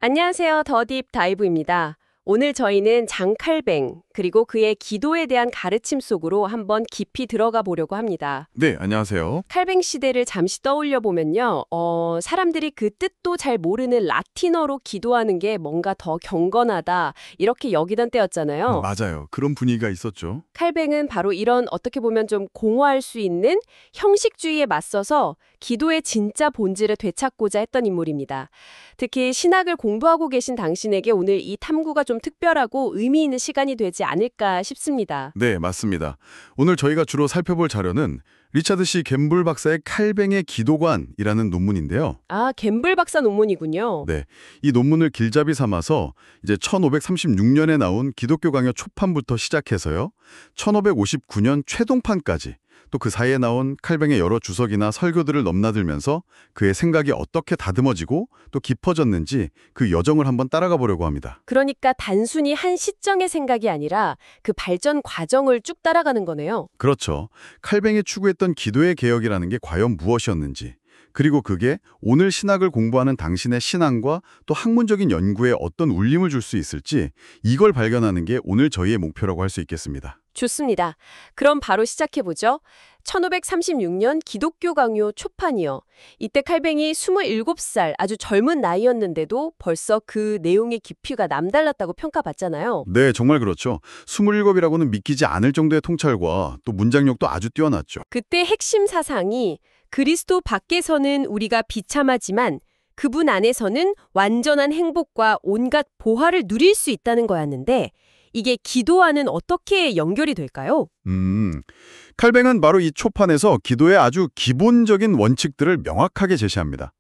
안녕하세요. 더딥 다이브입니다. 오늘 저희는 장칼뱅, 그리고 그의 기도에 대한 가르침 속으로 한번 깊이 들어가 보려고 합니다. 네, 안녕하세요. 칼뱅 시대를 잠시 떠올려 보면요. 사람들이 그 뜻도 잘 모르는 라틴어로 기도하는 게 뭔가 더 경건하다, 이렇게 여기던 때였잖아요. 맞아요. 그런 분위기가 있었죠. 칼뱅은 바로 이런 어떻게 보면 좀 공허할 수 있는 형식주의에 맞서서 기도의 진짜 본질을 되찾고자 했던 인물입니다. 특히 신학을 공부하고 계신 당신에게 오늘 이 탐구가 좀 특별하고 의미 있는 시간이 되지 않을까 싶습니다. 네, 맞습니다. 오늘 저희가 주로 살펴볼 자료는 리차드 C. 갬블 박사의 칼뱅의 기도관이라는 논문인데요. 아, 갬블 박사 논문이군요. 네, 이 논문을 길잡이 삼아서 이제 1536년에 나온 기독교 강요 초판부터 시작해서요. 1559년 최동판까지 또 그 사이에 나온 칼뱅의 여러 주석이나 설교들을 넘나들면서 그의 생각이 어떻게 다듬어지고 또 깊어졌는지 그 여정을 한번 따라가 보려고 합니다. 그러니까 단순히 한 시점의 생각이 아니라 그 발전 과정을 쭉 따라가는 거네요. 그렇죠. 칼뱅이 추구했던 기도의 개혁이라는 게 과연 무엇이었는지, 그리고 그게 오늘 신학을 공부하는 당신의 신앙과 또 학문적인 연구에 어떤 울림을 줄 수 있을지, 이걸 발견하는 게 오늘 저희의 목표라고 할 수 있겠습니다. 좋습니다. 그럼 바로 시작해보죠. 1536년 기독교 강요 초판이요. 이때 칼뱅이 27살 아주 젊은 나이였는데도 벌써 그 내용의 깊이가 남달랐다고 평가받잖아요. 네, 정말 그렇죠. 27이라고는 믿기지 않을 정도의 통찰과 또 문장력도 아주 뛰어났죠. 그때 핵심 사상이 그리스도 밖에서는 우리가 비참하지만 그분 안에서는 완전한 행복과 온갖 보화를 누릴 수 있다는 거였는데 이게 기도와는 어떻게 연결이 될까요? 칼뱅은 바로 이 초판에서 기도의 아주 기본적인 원칙들을 명확하게 제시합니다.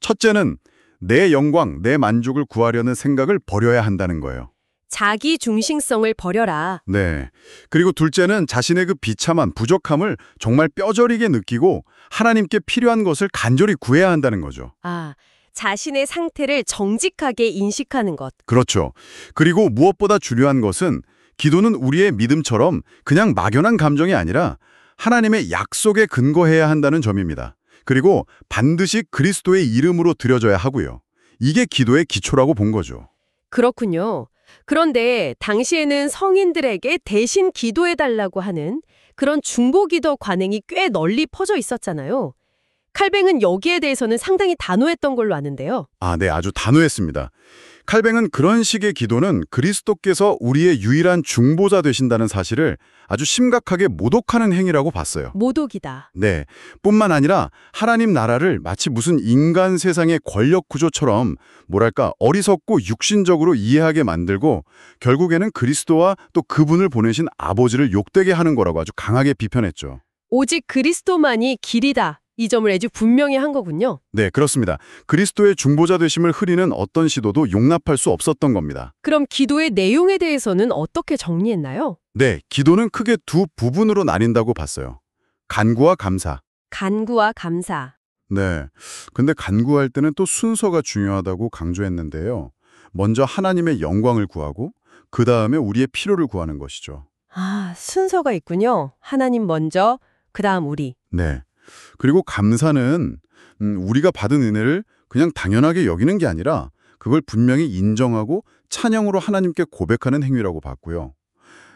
첫째는 내 영광, 내 만족을 구하려는 생각을 버려야 한다는 거예요. 자기 중심성을 버려라. 네. 그리고 둘째는 자신의 그 비참한 부족함을 정말 뼈저리게 느끼고 하나님께 필요한 것을 간절히 구해야 한다는 거죠. 아, 자신의 상태를 정직하게 인식하는 것. 그렇죠. 그리고 무엇보다 중요한 것은 기도는 우리의 믿음처럼 그냥 막연한 감정이 아니라 하나님의 약속에 근거해야 한다는 점입니다. 그리고 반드시 그리스도의 이름으로 드려져야 하고요. 이게 기도의 기초라고 본 거죠. 그렇군요. 그런데 당시에는 성인들에게 대신 기도해달라고 하는 그런 중보기도 관행이 꽤 널리 퍼져 있었잖아요. 칼뱅은 여기에 대해서는 상당히 단호했던 걸로 아는데요. 네, 아주 단호했습니다. 칼뱅은 그런 식의 기도는 그리스도께서 우리의 유일한 중보자 되신다는 사실을 아주 심각하게 모독하는 행위라고 봤어요. 모독이다. 네, 뿐만 아니라 하나님 나라를 마치 무슨 인간 세상의 권력 구조처럼 뭐랄까 어리석고 육신적으로 이해하게 만들고 결국에는 그리스도와 또 그분을 보내신 아버지를 욕되게 하는 거라고 아주 강하게 비판했죠. 오직 그리스도만이 길이다. 이 점을 아주 분명히 한 거군요. 네, 그렇습니다. 그리스도의 중보자 되심을 흐리는 어떤 시도도 용납할 수 없었던 겁니다. 그럼 기도의 내용에 대해서는 어떻게 정리했나요? 네, 기도는 크게 두 부분으로 나뉜다고 봤어요. 간구와 감사. 간구와 감사. 네, 근데 간구할 때는 또 순서가 중요하다고 강조했는데요. 먼저 하나님의 영광을 구하고 그 다음에 우리의 필요를 구하는 것이죠. 아, 순서가 있군요. 하나님 먼저, 그 다음 우리. 네. 그리고 감사는 우리가 받은 은혜를 그냥 당연하게 여기는 게 아니라 그걸 분명히 인정하고 찬양으로 하나님께 고백하는 행위라고 봤고요.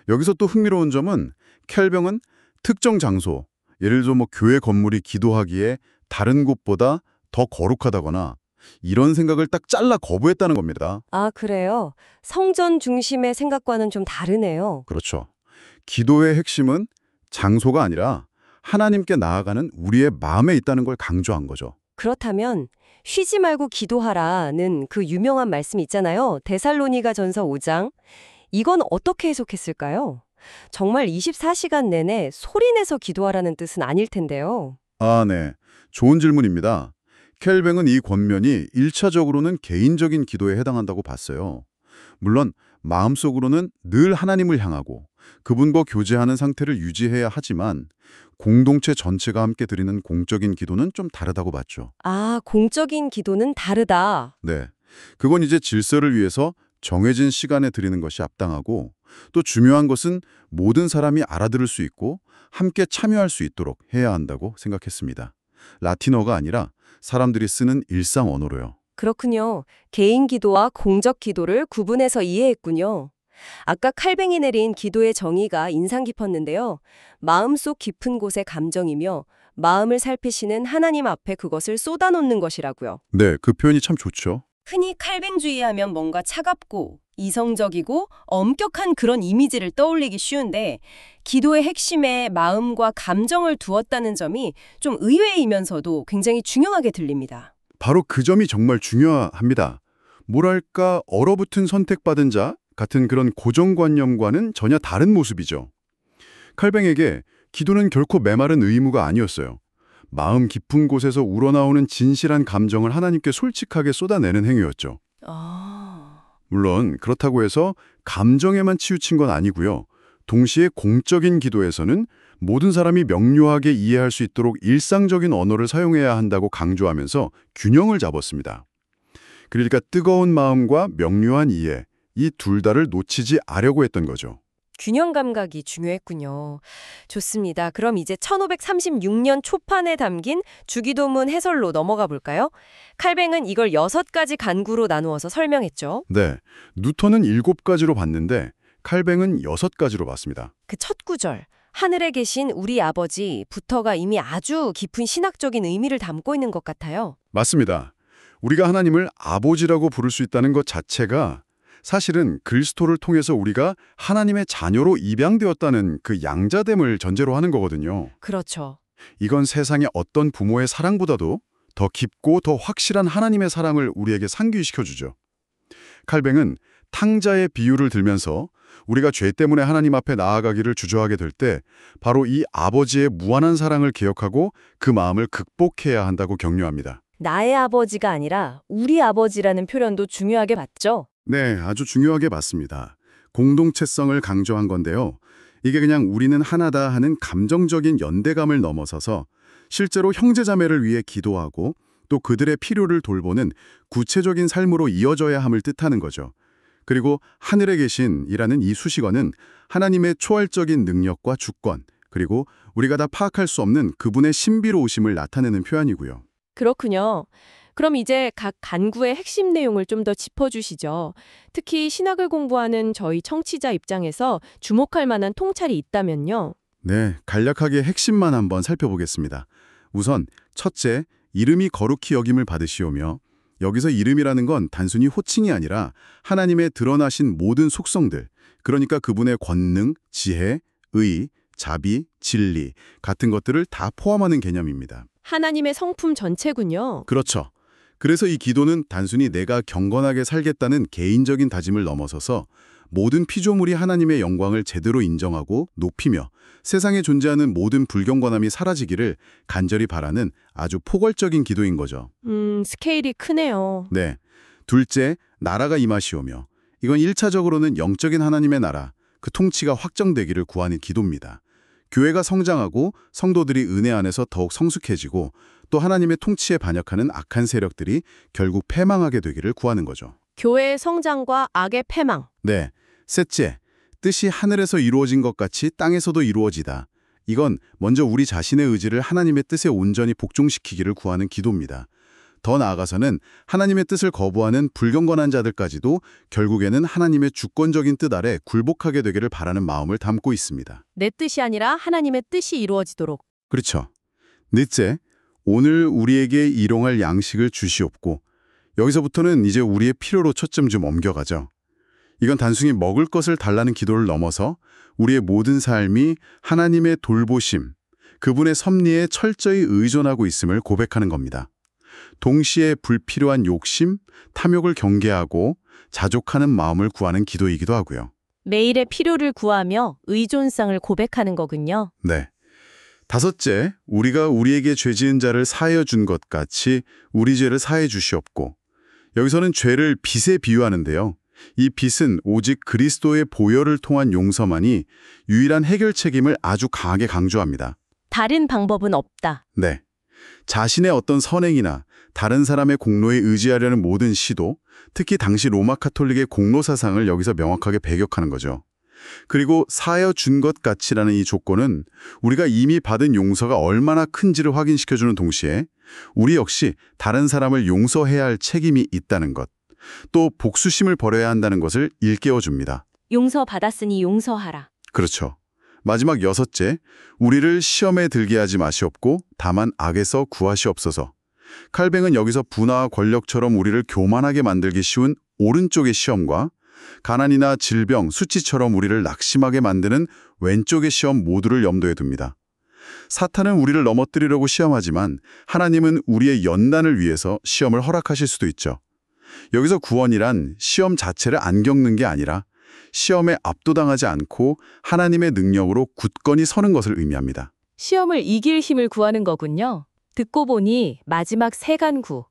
여기서 또 흥미로운 점은 칼뱅은 특정 장소, 예를 들어 뭐 교회 건물이 기도하기에 다른 곳보다 더 거룩하다거나 이런 생각을 딱 잘라 거부했다는 겁니다. 아, 그래요? 성전 중심의 생각과는 좀 다르네요. 그렇죠. 기도의 핵심은 장소가 아니라 하나님께 나아가는 우리의 마음에 있다는 걸 강조한 거죠. 그렇다면 쉬지 말고 기도하라는 그 유명한 말씀 있잖아요. 데살로니가 전서 5장. 이건 어떻게 해석했을까요? 정말 24시간 내내 소리내서 기도하라는 뜻은 아닐 텐데요. 네. 좋은 질문입니다. 칼뱅은 이 권면이 1차적으로는 개인적인 기도에 해당한다고 봤어요. 물론 마음속으로는 늘 하나님을 향하고 그분과 교제하는 상태를 유지해야 하지만 공동체 전체가 함께 드리는 공적인 기도는 좀 다르다고 봤죠. 아, 공적인 기도는 다르다. 네. 그건 이제 질서를 위해서 정해진 시간에 드리는 것이 합당하고 또 중요한 것은 모든 사람이 알아들을 수 있고 함께 참여할 수 있도록 해야 한다고 생각했습니다. 라틴어가 아니라 사람들이 쓰는 일상 언어로요. 그렇군요. 개인 기도와 공적 기도를 구분해서 이해했군요. 아까 칼뱅이 내린 기도의 정의가 인상 깊었는데요. 마음속 깊은 곳의 감정이며 마음을 살피시는 하나님 앞에 그것을 쏟아놓는 것이라고요. 네, 그 표현이 참 좋죠. 흔히 칼뱅주의 하면 뭔가 차갑고 이성적이고 엄격한 그런 이미지를 떠올리기 쉬운데 기도의 핵심에 마음과 감정을 두었다는 점이 좀 의외이면서도 굉장히 중요하게 들립니다. 바로 그 점이 정말 중요합니다. 뭐랄까 얼어붙은 선택받은 자 같은 그런 고정관념과는 전혀 다른 모습이죠. 칼뱅에게 기도는 결코 메마른 의무가 아니었어요. 마음 깊은 곳에서 우러나오는 진실한 감정을 하나님께 솔직하게 쏟아내는 행위였죠. 물론 그렇다고 해서 감정에만 치우친 건 아니고요. 동시에 공적인 기도에서는 모든 사람이 명료하게 이해할 수 있도록 일상적인 언어를 사용해야 한다고 강조하면서 균형을 잡았습니다. 그러니까 뜨거운 마음과 명료한 이해, 이 둘 다를 놓치지 않으려고 했던 거죠. 균형 감각이 중요했군요. 좋습니다. 그럼 이제 1536년 초판에 담긴 주기도문 해설로 넘어가 볼까요? 칼뱅은 이걸 6가지 간구로 나누어서 설명했죠. 네, 뉴턴은 7가지로 봤는데 칼뱅은 6가지로 봤습니다. 그 첫 구절, 하늘에 계신 우리 아버지부터가 이미 아주 깊은 신학적인 의미를 담고 있는 것 같아요. 맞습니다. 우리가 하나님을 아버지라고 부를 수 있다는 것 자체가 사실은 그리스도를 통해서 우리가 하나님의 자녀로 입양되었다는 그 양자됨을 전제로 하는 거거든요. 그렇죠. 이건 세상의 어떤 부모의 사랑보다도 더 깊고 더 확실한 하나님의 사랑을 우리에게 상기시켜주죠. 칼뱅은 탕자의 비유를 들면서 우리가 죄 때문에 하나님 앞에 나아가기를 주저하게 될 때 바로 이 아버지의 무한한 사랑을 기억하고 그 마음을 극복해야 한다고 격려합니다. 나의 아버지가 아니라 우리 아버지라는 표현도 중요하게 봤죠. 네, 아주 중요하게 봤습니다. 공동체성을 강조한 건데요. 이게 그냥 우리는 하나다 하는 감정적인 연대감을 넘어서서 실제로 형제자매를 위해 기도하고 또 그들의 필요를 돌보는 구체적인 삶으로 이어져야 함을 뜻하는 거죠. 그리고 하늘에 계신이라는 이 수식어는 하나님의 초월적인 능력과 주권, 그리고 우리가 다 파악할 수 없는 그분의 신비로우심을 나타내는 표현이고요. 그렇군요. 그럼 이제 각 간구의 핵심 내용을 좀 더 짚어주시죠. 특히 신학을 공부하는 저희 청취자 입장에서 주목할 만한 통찰이 있다면요. 네, 간략하게 핵심만 한번 살펴보겠습니다. 우선 첫째, 이름이 거룩히 여김을 받으시오며 여기서 이름이라는 건 단순히 호칭이 아니라 하나님의 드러나신 모든 속성들, 그러니까 그분의 권능, 지혜, 의, 자비, 진리 같은 것들을 다 포함하는 개념입니다. 하나님의 성품 전체군요. 그렇죠. 그래서 이 기도는 단순히 내가 경건하게 살겠다는 개인적인 다짐을 넘어서서 모든 피조물이 하나님의 영광을 제대로 인정하고 높이며 세상에 존재하는 모든 불경건함이 사라지기를 간절히 바라는 아주 포괄적인 기도인 거죠. 스케일이 크네요. 네. 둘째, 나라가 임하시오며 이건 1차적으로는 영적인 하나님의 나라, 그 통치가 확정되기를 구하는 기도입니다. 교회가 성장하고 성도들이 은혜 안에서 더욱 성숙해지고 또 하나님의 통치에 반역하는 악한 세력들이 결국 패망하게 되기를 구하는 거죠. 교회의 성장과 악의 패망. 네. 셋째, 뜻이 하늘에서 이루어진 것 같이 땅에서도 이루어지다. 이건 먼저 우리 자신의 의지를 하나님의 뜻에 온전히 복종시키기를 구하는 기도입니다. 더 나아가서는 하나님의 뜻을 거부하는 불경건한 자들까지도 결국에는 하나님의 주권적인 뜻 아래 굴복하게 되기를 바라는 마음을 담고 있습니다. 내 뜻이 아니라 하나님의 뜻이 이루어지도록. 그렇죠. 넷째, 오늘 우리에게 일용할 양식을 주시옵고 여기서부터는 이제 우리의 필요로 초점 좀 옮겨가죠. 이건 단순히 먹을 것을 달라는 기도를 넘어서 우리의 모든 삶이 하나님의 돌보심, 그분의 섭리에 철저히 의존하고 있음을 고백하는 겁니다. 동시에 불필요한 욕심, 탐욕을 경계하고 자족하는 마음을 구하는 기도이기도 하고요. 매일의 필요를 구하며 의존성을 고백하는 거군요. 네. 다섯째, 우리가 우리에게 죄 지은 자를 사하여 준 것 같이 우리 죄를 사해 주시옵고 여기서는 죄를 빚에 비유하는데요. 이 빚은 오직 그리스도의 보혈을 통한 용서만이 유일한 해결책임을 아주 강하게 강조합니다. 다른 방법은 없다. 네. 자신의 어떤 선행이나 다른 사람의 공로에 의지하려는 모든 시도, 특히 당시 로마 카톨릭의 공로 사상을 여기서 명확하게 배격하는 거죠. 그리고 사하여 준 것 같이라는 이 조건은 우리가 이미 받은 용서가 얼마나 큰지를 확인시켜주는 동시에 우리 역시 다른 사람을 용서해야 할 책임이 있다는 것, 또 복수심을 버려야 한다는 것을 일깨워 줍니다. 용서받았으니 용서하라. 그렇죠. 마지막 여섯째, 우리를 시험에 들게 하지 마시옵고 다만 악에서 구하시옵소서. 칼뱅은 여기서 분화와 권력처럼 우리를 교만하게 만들기 쉬운 오른쪽의 시험과 가난이나 질병, 수치처럼 우리를 낙심하게 만드는 왼쪽의 시험 모두를 염두에 둡니다. 사탄은 우리를 넘어뜨리려고 시험하지만 하나님은 우리의 연단을 위해서 시험을 허락하실 수도 있죠. 여기서 구원이란 시험 자체를 안 겪는 게 아니라 시험에 압도당하지 않고 하나님의 능력으로 굳건히 서는 것을 의미합니다. 시험을 이길 힘을 구하는 거군요. 듣고 보니 마지막 세 간구,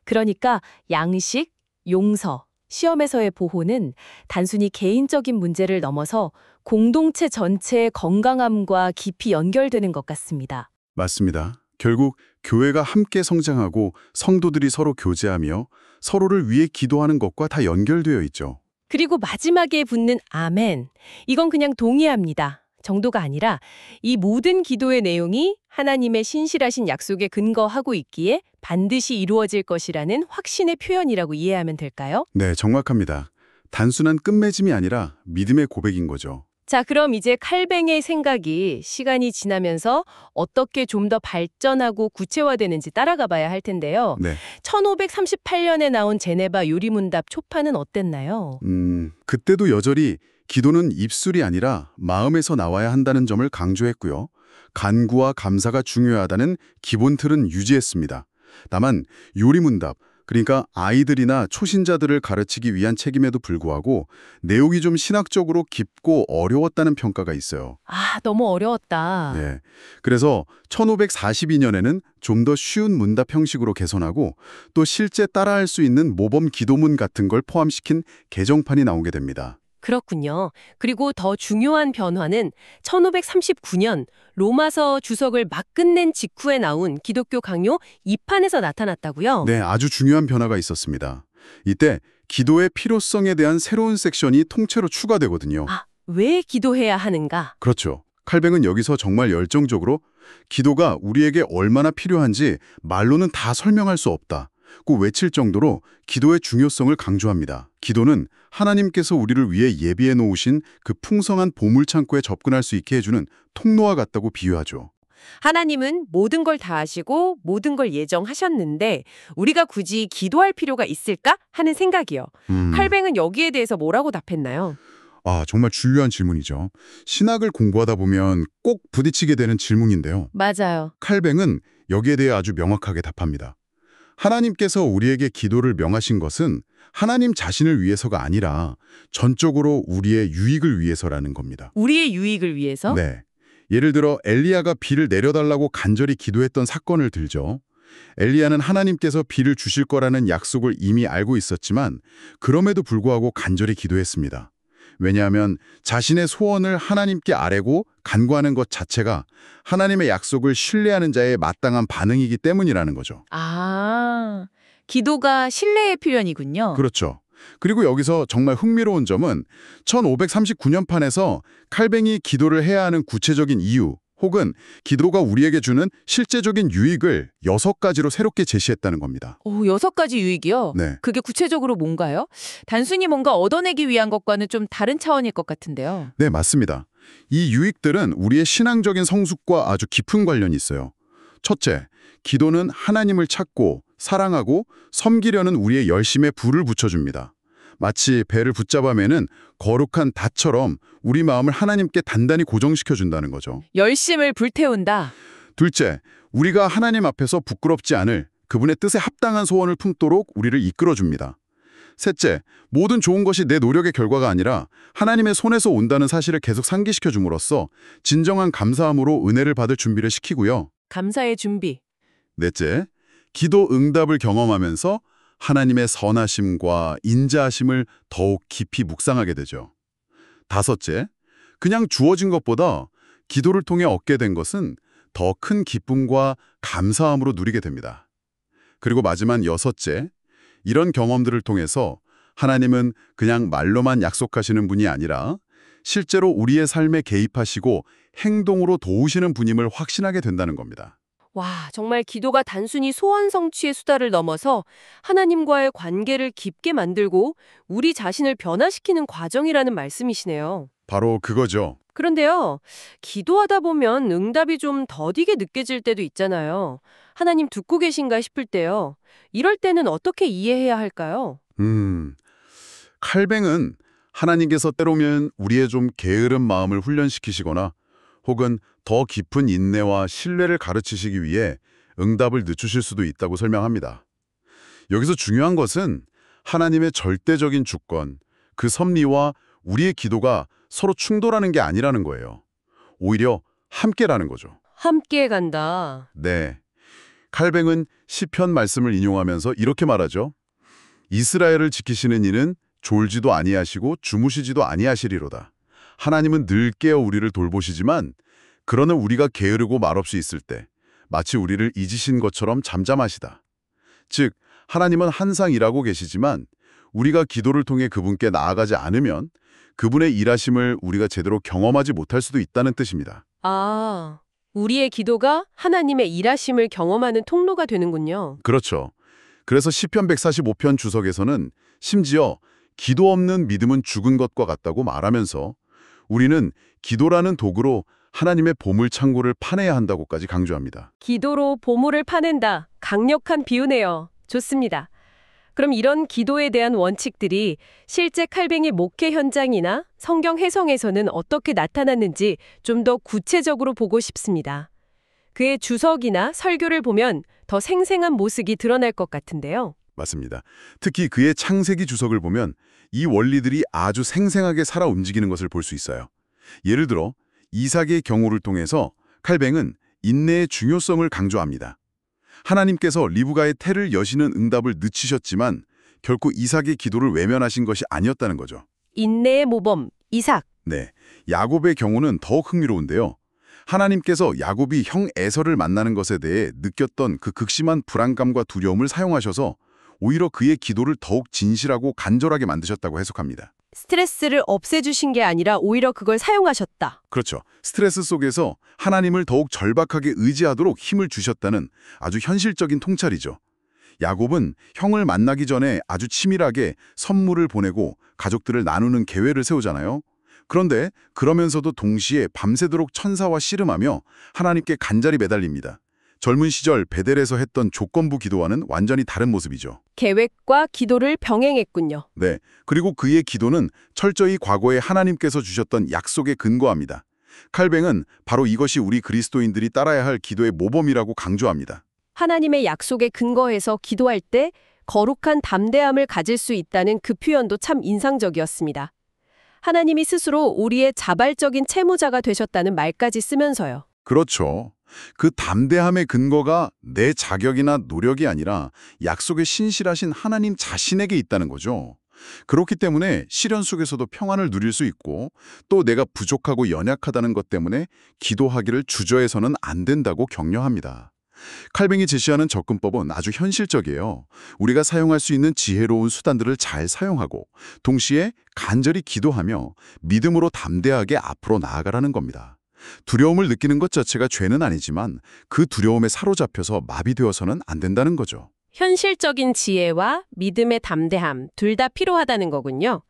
그러니까 양식, 용서, 시험에서의 보호는 단순히 개인적인 문제를 넘어서 공동체 전체의 건강함과 깊이 연결되는 것 같습니다. 맞습니다. 결국 교회가 함께 성장하고 성도들이 서로 교제하며 서로를 위해 기도하는 것과 다 연결되어 있죠. 그리고 마지막에 붙는 아멘. 이건 그냥 동의합니다. 정도가 아니라 이 모든 기도의 내용이 하나님의 신실하신 약속에 근거하고 있기에 반드시 이루어질 것이라는 확신의 표현이라고 이해하면 될까요? 네, 정확합니다. 단순한 끝맺음이 아니라 믿음의 고백인 거죠. 자, 그럼 이제 칼뱅의 생각이 시간이 지나면서 어떻게 좀 더 발전하고 구체화되는지 따라가 봐야 할 텐데요. 네. 1538년에 나온 제네바 요리문답 초판은 어땠나요? 그때도 여전히 기도는 입술이 아니라 마음에서 나와야 한다는 점을 강조했고요. 간구와 감사가 중요하다는 기본 틀은 유지했습니다. 다만 요리문답, 그러니까 아이들이나 초신자들을 가르치기 위한 책임에도 불구하고 내용이 좀 신학적으로 깊고 어려웠다는 평가가 있어요. 아, 너무 어려웠다. 네. 그래서 1542년에는 좀 더 쉬운 문답 형식으로 개선하고 또 실제 따라할 수 있는 모범 기도문 같은 걸 포함시킨 개정판이 나오게 됩니다. 그렇군요. 그리고 더 중요한 변화는 1539년 로마서 주석을 막 끝낸 직후에 나온 기독교 강요 2판에서 나타났다고요? 네, 아주 중요한 변화가 있었습니다. 이때 기도의 필요성에 대한 새로운 섹션이 통째로 추가되거든요. 아, 왜 기도해야 하는가? 그렇죠. 칼뱅은 여기서 정말 열정적으로 기도가 우리에게 얼마나 필요한지 말로는 다 설명할 수 없다. 꼭 외칠 정도로 기도의 중요성을 강조합니다. 기도는 하나님께서 우리를 위해 예비해 놓으신 그 풍성한 보물창고에 접근할 수 있게 해주는 통로와 같다고 비유하죠. 하나님은 모든 걸 다 아시고 모든 걸 예정하셨는데 우리가 굳이 기도할 필요가 있을까 하는 생각이요. 칼뱅은 여기에 대해서 뭐라고 답했나요? 정말 중요한 질문이죠. 신학을 공부하다 보면 꼭 부딪히게 되는 질문인데요. 맞아요. 칼뱅은 여기에 대해 아주 명확하게 답합니다. 하나님께서 우리에게 기도를 명하신 것은 하나님 자신을 위해서가 아니라 전적으로 우리의 유익을 위해서라는 겁니다. 우리의 유익을 위해서? 네. 예를 들어 엘리야가 비를 내려달라고 간절히 기도했던 사건을 들죠. 엘리야는 하나님께서 비를 주실 거라는 약속을 이미 알고 있었지만 그럼에도 불구하고 간절히 기도했습니다. 왜냐하면 자신의 소원을 하나님께 아뢰고 간구하는 것 자체가 하나님의 약속을 신뢰하는 자의 마땅한 반응이기 때문이라는 거죠. 아, 기도가 신뢰의 표현이군요. 그렇죠. 그리고 여기서 정말 흥미로운 점은 1539년판에서 칼뱅이 기도를 해야 하는 구체적인 이유 혹은 기도가 우리에게 주는 실제적인 유익을 6가지로 새롭게 제시했다는 겁니다. 오, 6가지 유익이요? 네. 그게 구체적으로 뭔가요? 단순히 뭔가 얻어내기 위한 것과는 좀 다른 차원일 것 같은데요. 네, 맞습니다. 이 유익들은 우리의 신앙적인 성숙과 아주 깊은 관련이 있어요. 첫째, 기도는 하나님을 찾고 사랑하고 섬기려는 우리의 열심에 불을 붙여줍니다. 마치 배를 붙잡아 매는 거룩한 닷처럼 우리 마음을 하나님께 단단히 고정시켜준다는 거죠. 열심을 불태운다. 둘째, 우리가 하나님 앞에서 부끄럽지 않을 그분의 뜻에 합당한 소원을 품도록 우리를 이끌어줍니다. 셋째, 모든 좋은 것이 내 노력의 결과가 아니라 하나님의 손에서 온다는 사실을 계속 상기시켜 줌으로써 진정한 감사함으로 은혜를 받을 준비를 시키고요. 감사의 준비. 넷째, 기도 응답을 경험하면서 하나님의 선하심과 인자하심을 더욱 깊이 묵상하게 되죠. 다섯째, 그냥 주어진 것보다 기도를 통해 얻게 된 것은 더 큰 기쁨과 감사함으로 누리게 됩니다. 그리고 마지막 여섯째, 이런 경험들을 통해서 하나님은 그냥 말로만 약속하시는 분이 아니라 실제로 우리의 삶에 개입하시고 행동으로 도우시는 분임을 확신하게 된다는 겁니다. 와, 정말 기도가 단순히 소원 성취의 수단을 넘어서 하나님과의 관계를 깊게 만들고 우리 자신을 변화시키는 과정이라는 말씀이시네요. 바로 그거죠. 그런데요, 기도하다 보면 응답이 좀 더디게 느껴질 때도 있잖아요. 하나님 듣고 계신가 싶을 때요. 이럴 때는 어떻게 이해해야 할까요? 칼뱅은 하나님께서 때로면 우리의 좀 게으른 마음을 훈련시키시거나 혹은 더 깊은 인내와 신뢰를 가르치시기 위해 응답을 늦추실 수도 있다고 설명합니다. 여기서 중요한 것은 하나님의 절대적인 주권, 그 섭리와 우리의 기도가 서로 충돌하는 게 아니라는 거예요. 오히려 함께라는 거죠. 함께 간다. 네. 칼뱅은 시편 말씀을 인용하면서 이렇게 말하죠. 이스라엘을 지키시는 이는 졸지도 아니하시고 주무시지도 아니하시리로다. 하나님은 늘 깨어 우리를 돌보시지만 그러나 우리가 게으르고 말없이 있을 때 마치 우리를 잊으신 것처럼 잠잠하시다. 즉 하나님은 항상 일하고 계시지만 우리가 기도를 통해 그분께 나아가지 않으면 그분의 일하심을 우리가 제대로 경험하지 못할 수도 있다는 뜻입니다. 아, 우리의 기도가 하나님의 일하심을 경험하는 통로가 되는군요. 그렇죠. 그래서 시편 145편 주석에서는 심지어 기도 없는 믿음은 죽은 것과 같다고 말하면서 우리는 기도라는 도구로 하나님의 보물창고를 파내야 한다고까지 강조합니다. 기도로 보물을 파낸다. 강력한 비유네요. 좋습니다. 그럼 이런 기도에 대한 원칙들이 실제 칼뱅의 목회 현장이나 성경 해석에서는 어떻게 나타났는지 좀 더 구체적으로 보고 싶습니다. 그의 주석이나 설교를 보면 더 생생한 모습이 드러날 것 같은데요. 맞습니다. 특히 그의 창세기 주석을 보면 이 원리들이 아주 생생하게 살아 움직이는 것을 볼 수 있어요. 예를 들어 이삭의 경우를 통해서 칼뱅은 인내의 중요성을 강조합니다. 하나님께서 리브가의 태를 여시는 응답을 늦추셨지만 결코 이삭의 기도를 외면하신 것이 아니었다는 거죠. 인내의 모범, 이삭. 네, 야곱의 경우는 더욱 흥미로운데요. 하나님께서 야곱이 형 에서를 만나는 것에 대해 느꼈던 그 극심한 불안감과 두려움을 사용하셔서 오히려 그의 기도를 더욱 진실하고 간절하게 만드셨다고 해석합니다. 스트레스를 없애주신 게 아니라 오히려 그걸 사용하셨다. 그렇죠. 스트레스 속에서 하나님을 더욱 절박하게 의지하도록 힘을 주셨다는 아주 현실적인 통찰이죠. 야곱은 형을 만나기 전에 아주 치밀하게 선물을 보내고 가족들을 나누는 계획을 세우잖아요. 그런데 그러면서도 동시에 밤새도록 천사와 씨름하며 하나님께 간절히 매달립니다. 젊은 시절 베델에서 했던 조건부 기도와는 완전히 다른 모습이죠. 계획과 기도를 병행했군요. 네, 그리고 그의 기도는 철저히 과거에 하나님께서 주셨던 약속에 근거합니다. 칼뱅은 바로 이것이 우리 그리스도인들이 따라야 할 기도의 모범이라고 강조합니다. 하나님의 약속에 근거해서 기도할 때 거룩한 담대함을 가질 수 있다는 그 표현도 참 인상적이었습니다. 하나님이 스스로 우리의 자발적인 채무자가 되셨다는 말까지 쓰면서요. 그렇죠. 그 담대함의 근거가 내 자격이나 노력이 아니라 약속에 신실하신 하나님 자신에게 있다는 거죠. 그렇기 때문에 시련 속에서도 평안을 누릴 수 있고 또 내가 부족하고 연약하다는 것 때문에 기도하기를 주저해서는 안 된다고 격려합니다. 칼뱅이 제시하는 접근법은 아주 현실적이에요. 우리가 사용할 수 있는 지혜로운 수단들을 잘 사용하고 동시에 간절히 기도하며 믿음으로 담대하게 앞으로 나아가라는 겁니다. 두려움을 느끼는 것 자체가 죄는 아니지만 그 두려움에 사로잡혀서 마비되어서는 안 된다는 거죠. 현실적인 지혜와 믿음의 담대함 둘 다 필요하다는 거군요.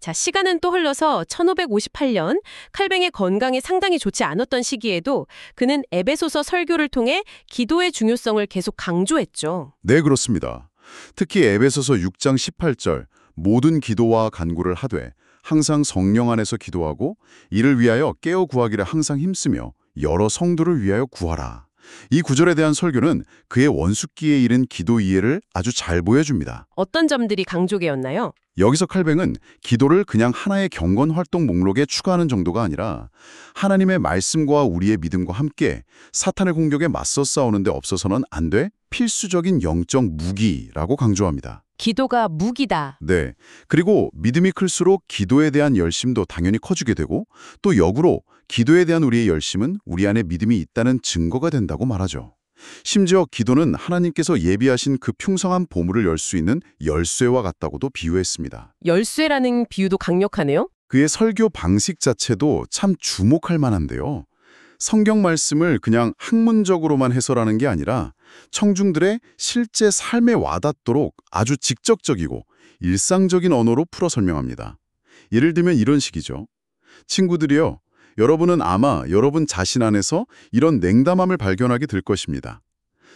자, 시간은 또 흘러서 1558년 칼뱅의 건강이 상당히 좋지 않았던 시기에도 그는 에베소서 설교를 통해 기도의 중요성을 계속 강조했죠. 네, 그렇습니다. 특히 에베소서 6장 18절 모든 기도와 간구를 하되 항상 성령 안에서 기도하고 이를 위하여 깨어 구하기를 항상 힘쓰며 여러 성도를 위하여 구하라. 이 구절에 대한 설교는 그의 원숙기에 이른 기도 이해를 아주 잘 보여줍니다. 어떤 점들이 강조되었나요? 여기서 칼뱅은 기도를 그냥 하나의 경건 활동 목록에 추가하는 정도가 아니라 하나님의 말씀과 우리의 믿음과 함께 사탄의 공격에 맞서 싸우는 데 없어서는 안 돼 필수적인 영적 무기라고 강조합니다. 기도가 무기다. 네. 그리고 믿음이 클수록 기도에 대한 열심도 당연히 커지게 되고 또 역으로 기도에 대한 우리의 열심은 우리 안에 믿음이 있다는 증거가 된다고 말하죠. 심지어 기도는 하나님께서 예비하신 그 풍성한 보물을 열 수 있는 열쇠와 같다고도 비유했습니다. 열쇠라는 비유도 강력하네요. 그의 설교 방식 자체도 참 주목할 만한데요. 성경 말씀을 그냥 학문적으로만 해설하는 게 아니라 청중들의 실제 삶에 와닿도록 아주 직접적이고 일상적인 언어로 풀어 설명합니다. 예를 들면 이런 식이죠. 친구들이요, 여러분은 아마 여러분 자신 안에서 이런 냉담함을 발견하게 될 것입니다.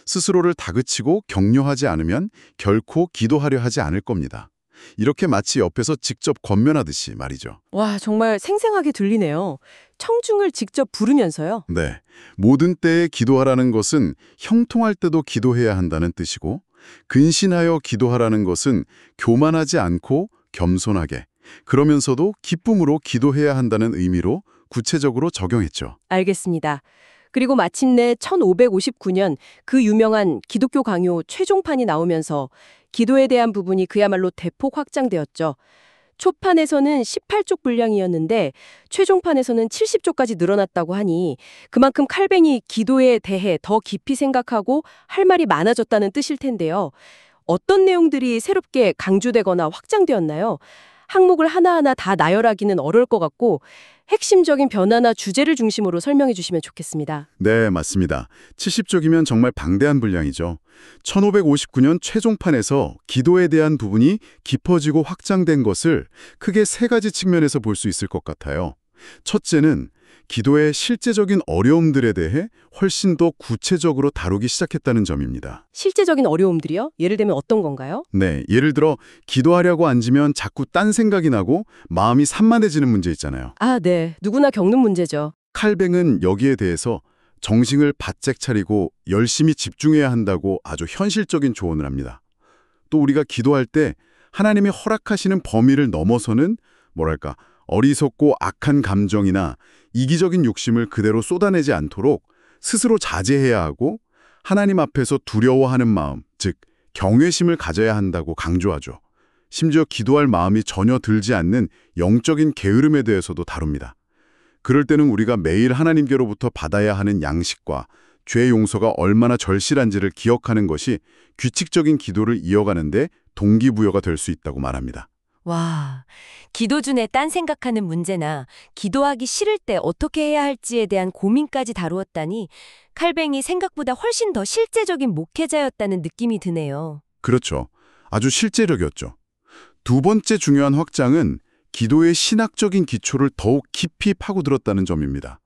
스스로를 다그치고 격려하지 않으면 결코 기도하려 하지 않을 겁니다. 이렇게 마치 옆에서 직접 권면하듯이 말이죠. 와, 정말 생생하게 들리네요. 청중을 직접 부르면서요. 네, 모든 때에 기도하라는 것은 형통할 때도 기도해야 한다는 뜻이고 근신하여 기도하라는 것은 교만하지 않고 겸손하게 그러면서도 기쁨으로 기도해야 한다는 의미로 구체적으로 적용했죠. 알겠습니다. 그리고 마침내 1559년 그 유명한 기독교 강요 최종판이 나오면서 기도에 대한 부분이 그야말로 대폭 확장되었죠. 초판에서는 18쪽 분량이었는데 최종판에서는 70쪽까지 늘어났다고 하니 그만큼 칼뱅이 기도에 대해 더 깊이 생각하고 할 말이 많아졌다는 뜻일 텐데요. 어떤 내용들이 새롭게 강조되거나 확장되었나요? 항목을 하나하나 다 나열하기는 어려울 것 같고 핵심적인 변화나 주제를 중심으로 설명해 주시면 좋겠습니다. 네, 맞습니다. 70쪽이면 정말 방대한 분량이죠. 1559년 최종판에서 기도에 대한 부분이 깊어지고 확장된 것을 크게 세 가지 측면에서 볼 수 있을 것 같아요. 첫째는 기도의 실제적인 어려움들에 대해 훨씬 더 구체적으로 다루기 시작했다는 점입니다. 실제적인 어려움들이요? 예를 들면 어떤 건가요? 네, 예를 들어 기도하려고 앉으면 자꾸 딴 생각이 나고 마음이 산만해지는 문제 있잖아요. 아, 네. 누구나 겪는 문제죠. 칼뱅은 여기에 대해서 정신을 바짝 차리고 열심히 집중해야 한다고 아주 현실적인 조언을 합니다. 또 우리가 기도할 때 하나님이 허락하시는 범위를 넘어서는 뭐랄까 어리석고 악한 감정이나 이기적인 욕심을 그대로 쏟아내지 않도록 스스로 자제해야 하고 하나님 앞에서 두려워하는 마음, 즉 경외심을 가져야 한다고 강조하죠. 심지어 기도할 마음이 전혀 들지 않는 영적인 게으름에 대해서도 다룹니다. 그럴 때는 우리가 매일 하나님께로부터 받아야 하는 양식과 죄 용서가 얼마나 절실한지를 기억하는 것이 규칙적인 기도를 이어가는 데 동기부여가 될 수 있다고 말합니다. 와, 기도 중에 딴 생각하는 문제나 기도하기 싫을 때 어떻게 해야 할지에 대한 고민까지 다루었다니 칼뱅이 생각보다 훨씬 더 실제적인 목회자였다는 느낌이 드네요. 그렇죠. 아주 실제적이었죠. 두 번째 중요한 확장은 기도의 신학적인 기초를 더욱 깊이 파고들었다는 점입니다.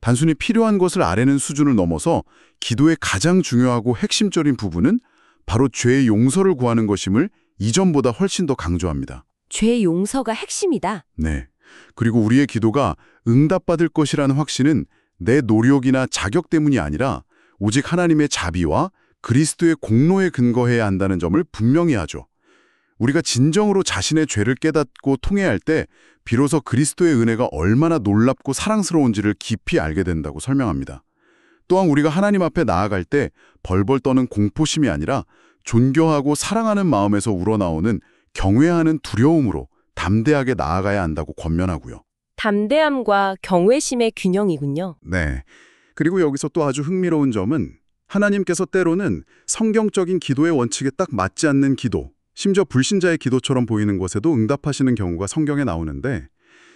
단순히 필요한 것을 아뢰는 수준을 넘어서 기도의 가장 중요하고 핵심적인 부분은 바로 죄의 용서를 구하는 것임을 이전보다 훨씬 더 강조합니다. 죄 용서가 핵심이다. 네. 그리고 우리의 기도가 응답받을 것이라는 확신은 내 노력이나 자격 때문이 아니라 오직 하나님의 자비와 그리스도의 공로에 근거해야 한다는 점을 분명히 하죠. 우리가 진정으로 자신의 죄를 깨닫고 통회할 때 비로소 그리스도의 은혜가 얼마나 놀랍고 사랑스러운지를 깊이 알게 된다고 설명합니다. 또한 우리가 하나님 앞에 나아갈 때 벌벌 떠는 공포심이 아니라 존경하고 사랑하는 마음에서 우러나오는 경외하는 두려움으로 담대하게 나아가야 한다고 권면하고요. 담대함과 경외심의 균형이군요. 네. 그리고 여기서 또 아주 흥미로운 점은 하나님께서 때로는 성경적인 기도의 원칙에 딱 맞지 않는 기도, 심지어 불신자의 기도처럼 보이는 것에도 응답하시는 경우가 성경에 나오는데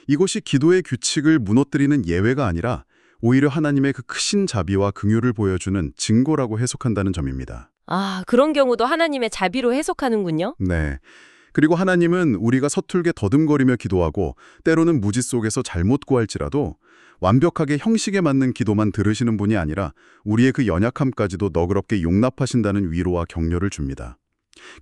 이것이 기도의 규칙을 무너뜨리는 예외가 아니라 오히려 하나님의 그 크신 자비와 긍휼을 보여주는 증거라고 해석한다는 점입니다. 아, 그런 경우도 하나님의 자비로 해석하는군요. 네. 그리고 하나님은 우리가 서툴게 더듬거리며 기도하고 때로는 무지 속에서 잘못 구할지라도 완벽하게 형식에 맞는 기도만 들으시는 분이 아니라 우리의 그 연약함까지도 너그럽게 용납하신다는 위로와 격려를 줍니다.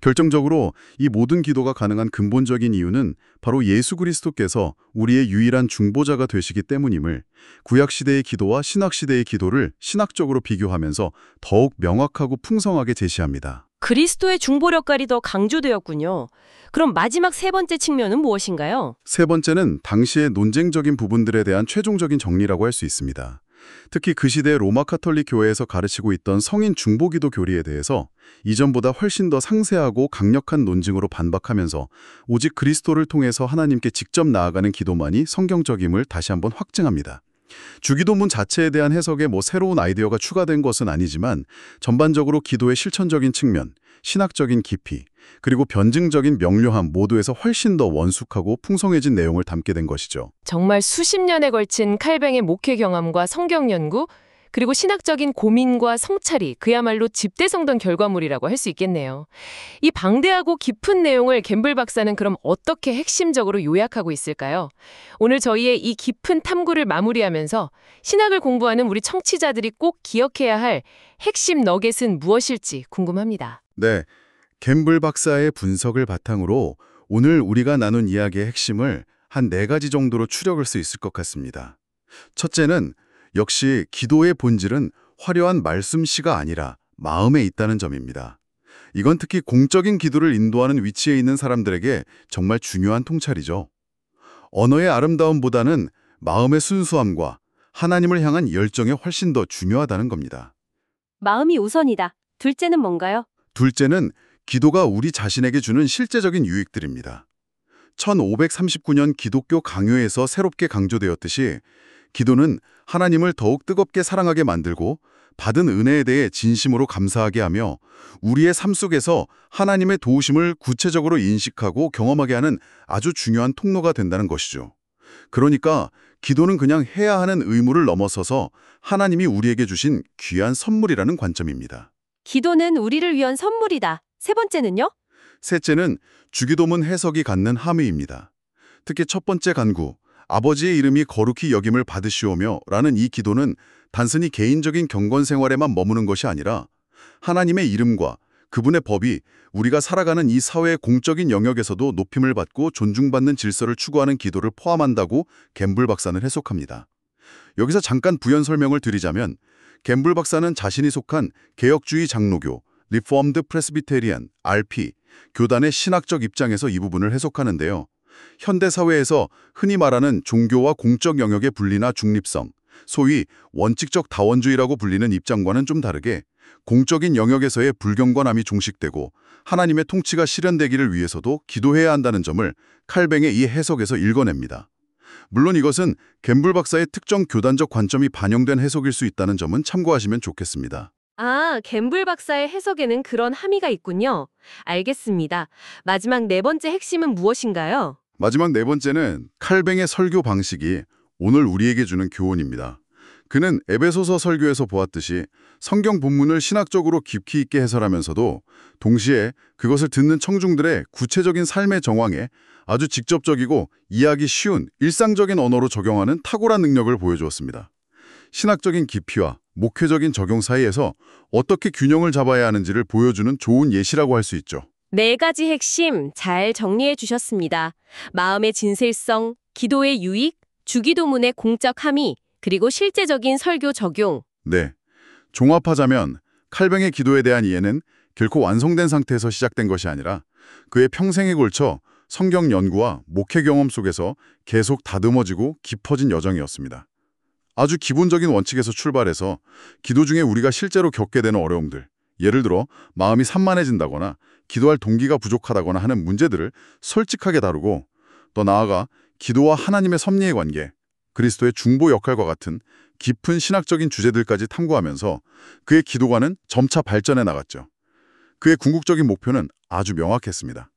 결정적으로 이 모든 기도가 가능한 근본적인 이유는 바로 예수 그리스도께서 우리의 유일한 중보자가 되시기 때문임을 구약시대의 기도와 신학시대의 기도를 신학적으로 비교하면서 더욱 명확하고 풍성하게 제시합니다. 그리스도의 중보 역할이 더 강조되었군요. 그럼 마지막 세 번째 측면은 무엇인가요? 세 번째는 당시의 논쟁적인 부분들에 대한 최종적인 정리라고 할 수 있습니다. 특히 그 시대 로마 카톨릭 교회에서 가르치고 있던 성인 중보기도 교리에 대해서 이전보다 훨씬 더 상세하고 강력한 논증으로 반박하면서 오직 그리스도를 통해서 하나님께 직접 나아가는 기도만이 성경적임을 다시 한번 확증합니다. 주기도문 자체에 대한 해석에 새로운 아이디어가 추가된 것은 아니지만 전반적으로 기도의 실천적인 측면, 신학적인 깊이, 그리고 변증적인 명료함 모두에서 훨씬 더 원숙하고 풍성해진 내용을 담게 된 것이죠. 정말 수십 년에 걸친 칼뱅의 목회 경험과 성경 연구, 그리고 신학적인 고민과 성찰이 그야말로 집대성던 결과물이라고 할 수 있겠네요. 이 방대하고 깊은 내용을 갬블 박사는 그럼 어떻게 핵심적으로 요약하고 있을까요? 오늘 저희의 이 깊은 탐구를 마무리하면서 신학을 공부하는 우리 청취자들이 꼭 기억해야 할 핵심 너겟은 무엇일지 궁금합니다. 네, 갬블 박사의 분석을 바탕으로 오늘 우리가 나눈 이야기의 핵심을 한 4가지 정도로 추려볼 수 있을 것 같습니다. 첫째는 역시 기도의 본질은 화려한 말씀시가 아니라 마음에 있다는 점입니다. 이건 특히 공적인 기도를 인도하는 위치에 있는 사람들에게 정말 중요한 통찰이죠. 언어의 아름다움보다는 마음의 순수함과 하나님을 향한 열정이 훨씬 더 중요하다는 겁니다. 마음이 우선이다. 둘째는 뭔가요? 둘째는 기도가 우리 자신에게 주는 실제적인 유익들입니다. 1539년 기독교 강요에서 새롭게 강조되었듯이 기도는 하나님을 더욱 뜨겁게 사랑하게 만들고 받은 은혜에 대해 진심으로 감사하게 하며 우리의 삶 속에서 하나님의 도우심을 구체적으로 인식하고 경험하게 하는 아주 중요한 통로가 된다는 것이죠. 그러니까 기도는 그냥 해야 하는 의무를 넘어서서 하나님이 우리에게 주신 귀한 선물이라는 관점입니다. 기도는 우리를 위한 선물이다. 세 번째는요? 셋째는 주기도문 해석이 갖는 함의입니다. 특히 첫 번째 간구, 아버지의 이름이 거룩히 여김을 받으시오며 라는 이 기도는 단순히 개인적인 경건 생활에만 머무는 것이 아니라 하나님의 이름과 그분의 법이 우리가 살아가는 이 사회의 공적인 영역에서도 높임을 받고 존중받는 질서를 추구하는 기도를 포함한다고 갬블 박사는 해석합니다. 여기서 잠깐 부연 설명을 드리자면 갬블 박사는 자신이 속한 개혁주의 장로교, Reformed Presbyterian, RP, 교단의 신학적 입장에서 이 부분을 해석하는데요. 현대 사회에서 흔히 말하는 종교와 공적 영역의 분리나 중립성, 소위 원칙적 다원주의라고 불리는 입장과는 좀 다르게 공적인 영역에서의 불경건함이 종식되고 하나님의 통치가 실현되기를 위해서도 기도해야 한다는 점을 칼뱅의 이 해석에서 읽어냅니다. 물론 이것은 갬블 박사의 특정 교단적 관점이 반영된 해석일 수 있다는 점은 참고하시면 좋겠습니다. 아, 갬블 박사의 해석에는 그런 함의가 있군요. 알겠습니다. 마지막 네 번째 핵심은 무엇인가요? 마지막 4번째는 칼뱅의 설교 방식이 오늘 우리에게 주는 교훈입니다. 그는 에베소서 설교에서 보았듯이 성경 본문을 신학적으로 깊이 있게 해설하면서도 동시에 그것을 듣는 청중들의 구체적인 삶의 정황에 아주 직접적이고 이해하기 쉬운 일상적인 언어로 적용하는 탁월한 능력을 보여주었습니다. 신학적인 깊이와 목회적인 적용 사이에서 어떻게 균형을 잡아야 하는지를 보여주는 좋은 예시라고 할 수 있죠. 4가지 핵심 잘 정리해 주셨습니다. 마음의 진실성, 기도의 유익, 주기도문의 공적 함의, 그리고 실제적인 설교 적용. 네, 종합하자면 칼뱅의 기도에 대한 이해는 결코 완성된 상태에서 시작된 것이 아니라 그의 평생에 걸쳐 성경 연구와 목회 경험 속에서 계속 다듬어지고 깊어진 여정이었습니다. 아주 기본적인 원칙에서 출발해서 기도 중에 우리가 실제로 겪게 되는 어려움들, 예를 들어 마음이 산만해진다거나 기도할 동기가 부족하다거나 하는 문제들을 솔직하게 다루고 더 나아가 기도와 하나님의 섭리의 관계, 그리스도의 중보 역할과 같은 깊은 신학적인 주제들까지 탐구하면서 그의 기도관은 점차 발전해 나갔죠. 그의 궁극적인 목표는 아주 명확했습니다.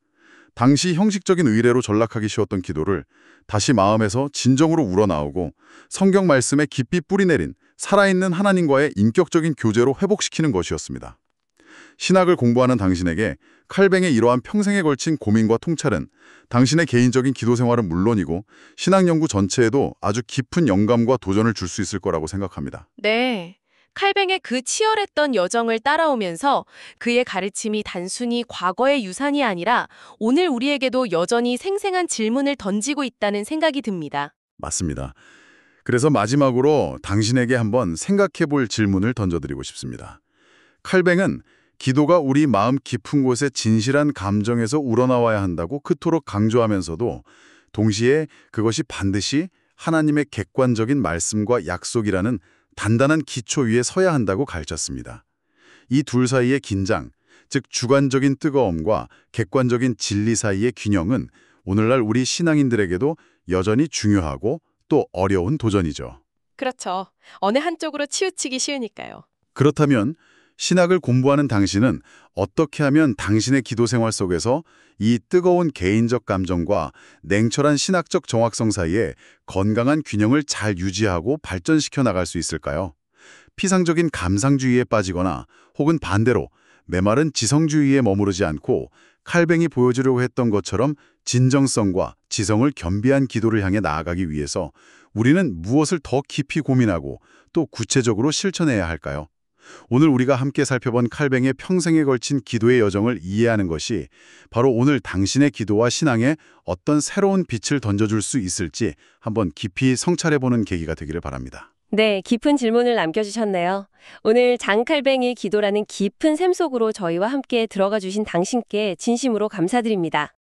당시 형식적인 의례로 전락하기 쉬웠던 기도를 다시 마음에서 진정으로 우러나오고 성경 말씀에 깊이 뿌리내린 살아있는 하나님과의 인격적인 교제로 회복시키는 것이었습니다. 신학을 공부하는 당신에게 칼뱅의 이러한 평생에 걸친 고민과 통찰은 당신의 개인적인 기도 생활은 물론이고 신학 연구 전체에도 아주 깊은 영감과 도전을 줄 수 있을 거라고 생각합니다. 네. 칼뱅의 그 치열했던 여정을 따라오면서 그의 가르침이 단순히 과거의 유산이 아니라 오늘 우리에게도 여전히 생생한 질문을 던지고 있다는 생각이 듭니다. 맞습니다. 그래서 마지막으로 당신에게 한번 생각해 볼 질문을 던져드리고 싶습니다. 칼뱅은 기도가 우리 마음 깊은 곳에 진실한 감정에서 우러나와야 한다고 그토록 강조하면서도 동시에 그것이 반드시 하나님의 객관적인 말씀과 약속이라는 단단한 기초 위에 서야 한다고 가르쳤습니다. 이 둘 사이의 긴장, 즉 주관적인 뜨거움과 객관적인 진리 사이의 균형은 오늘날 우리 신앙인들에게도 여전히 중요하고 또 어려운 도전이죠. 그렇죠. 어느 한쪽으로 치우치기 쉬우니까요. 그렇다면 신학을 공부하는 당신은 어떻게 하면 당신의 기도 생활 속에서 이 뜨거운 개인적 감정과 냉철한 신학적 정확성 사이에 건강한 균형을 잘 유지하고 발전시켜 나갈 수 있을까요? 피상적인 감상주의에 빠지거나 혹은 반대로 메마른 지성주의에 머무르지 않고 칼뱅이 보여주려고 했던 것처럼 진정성과 지성을 겸비한 기도를 향해 나아가기 위해서 우리는 무엇을 더 깊이 고민하고 또 구체적으로 실천해야 할까요? 오늘 우리가 함께 살펴본 칼뱅의 평생에 걸친 기도의 여정을 이해하는 것이 바로 오늘 당신의 기도와 신앙에 어떤 새로운 빛을 던져줄 수 있을지 한번 깊이 성찰해보는 계기가 되기를 바랍니다. 네, 깊은 질문을 남겨주셨네요. 오늘 장칼뱅의 기도라는 깊은 샘 속으로 저희와 함께 들어가 주신 당신께 진심으로 감사드립니다.